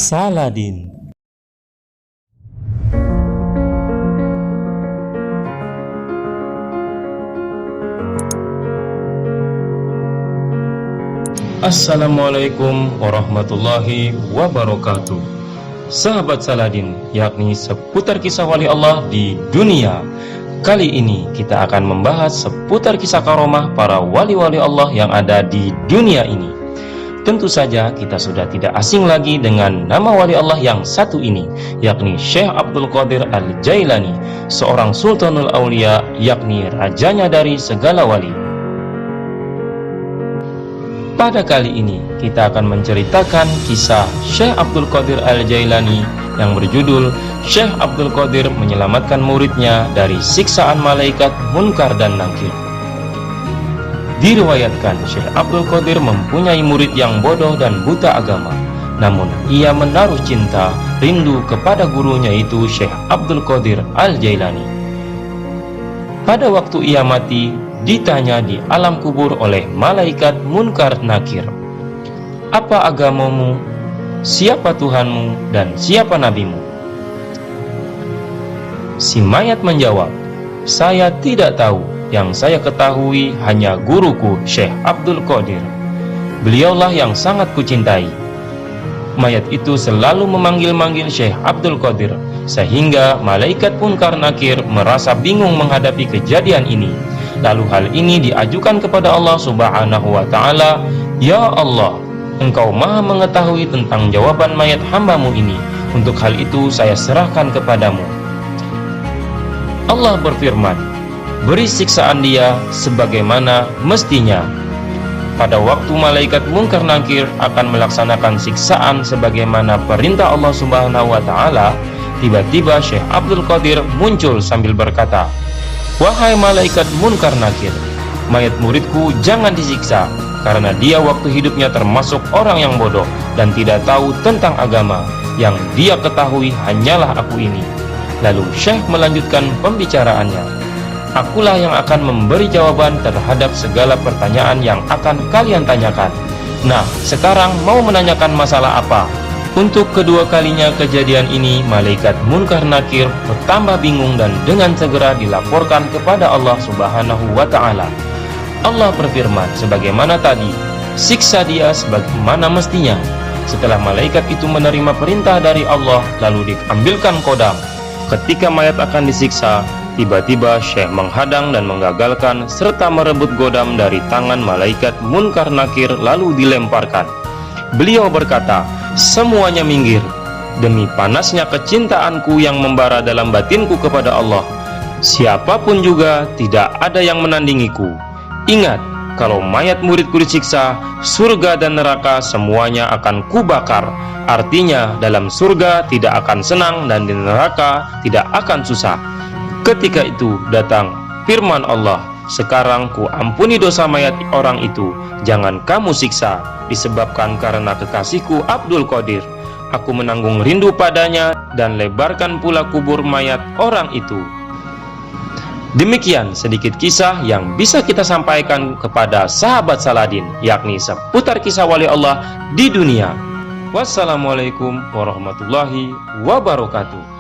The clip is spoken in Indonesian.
Saladin. Assalamualaikum warahmatullahi wabarakatuh. Sahabat Saladin, yakni seputar kisah wali Allah di dunia. Kali ini kita akan membahas seputar kisah karomah para wali-wali Allah yang ada di dunia ini. Tentu saja kita sudah tidak asing lagi dengan nama wali Allah yang satu ini, yakni Syekh Abdul Qadir Al-Jailani, seorang Sultanul Aulia, yakni rajanya dari segala wali. Pada kali ini kita akan menceritakan kisah Syekh Abdul Qadir Al-Jailani yang berjudul Syekh Abdul Qadir menyelamatkan muridnya dari siksaan malaikat Munkar dan Nakir. Diriwayatkan Syekh Abdul Qadir mempunyai murid yang bodoh dan buta agama, namun ia menaruh cinta, rindu kepada gurunya itu Syekh Abdul Qadir Al-Jailani. Pada waktu ia mati, ditanya di alam kubur oleh malaikat Munkar Nakir, "Apa agamamu? Siapa Tuhanmu? Dan siapa nabimu?" Si mayat menjawab, "Saya tidak tahu. Yang saya ketahui hanya guruku Syekh Abdul Qadir. Beliaulah yang sangat kucintai." Mayat itu selalu memanggil-manggil Syekh Abdul Qadir, sehingga malaikat Munkar Nakir merasa bingung menghadapi kejadian ini. Lalu hal ini diajukan kepada Allah Subhanahu wa ta'ala. "Ya Allah, Engkau maha mengetahui tentang jawaban mayat hambamu ini. Untuk hal itu saya serahkan kepadamu." Allah berfirman, "Beri siksaan dia sebagaimana mestinya." Pada waktu malaikat Munkar Nakir akan melaksanakan siksaan sebagaimana perintah Allah Subhanahu wa ta'ala, tiba-tiba Syekh Abdul Qadir muncul sambil berkata, "Wahai malaikat Munkar Nakir, mayat muridku jangan disiksa, karena dia waktu hidupnya termasuk orang yang bodoh dan tidak tahu tentang agama. Yang dia ketahui hanyalah aku ini." Lalu Syekh melanjutkan pembicaraannya, "Akulah yang akan memberi jawaban terhadap segala pertanyaan yang akan kalian tanyakan. Nah, sekarang mau menanyakan masalah apa?" Untuk kedua kalinya kejadian ini, malaikat Munkar Nakir bertambah bingung dan dengan segera dilaporkan kepada Allah Subhanahu wa ta'ala. Allah berfirman, "Sebagaimana tadi, siksa dia sebagaimana mestinya." Setelah malaikat itu menerima perintah dari Allah, lalu diambilkan kodam. Ketika mayat akan disiksa, tiba-tiba Syekh menghadang dan menggagalkan serta merebut godam dari tangan malaikat Munkar Nakir lalu dilemparkan. Beliau berkata, "Semuanya minggir. Demi panasnya kecintaanku yang membara dalam batinku kepada Allah, siapapun juga tidak ada yang menandingiku. Ingat, kalau mayat muridku disiksa, surga dan neraka semuanya akan kubakar. Artinya dalam surga tidak akan senang dan di neraka tidak akan susah." Ketika itu datang firman Allah, "Sekarang ku ampuni dosa mayat orang itu. Jangan kamu siksa, disebabkan karena kekasihku Abdul Qadir. Aku menanggung rindu padanya dan lebarkan pula kubur mayat orang itu." Demikian sedikit kisah yang bisa kita sampaikan kepada sahabat Saladin, yakni seputar kisah wali Allah di dunia. Wassalamualaikum warahmatullahi wabarakatuh.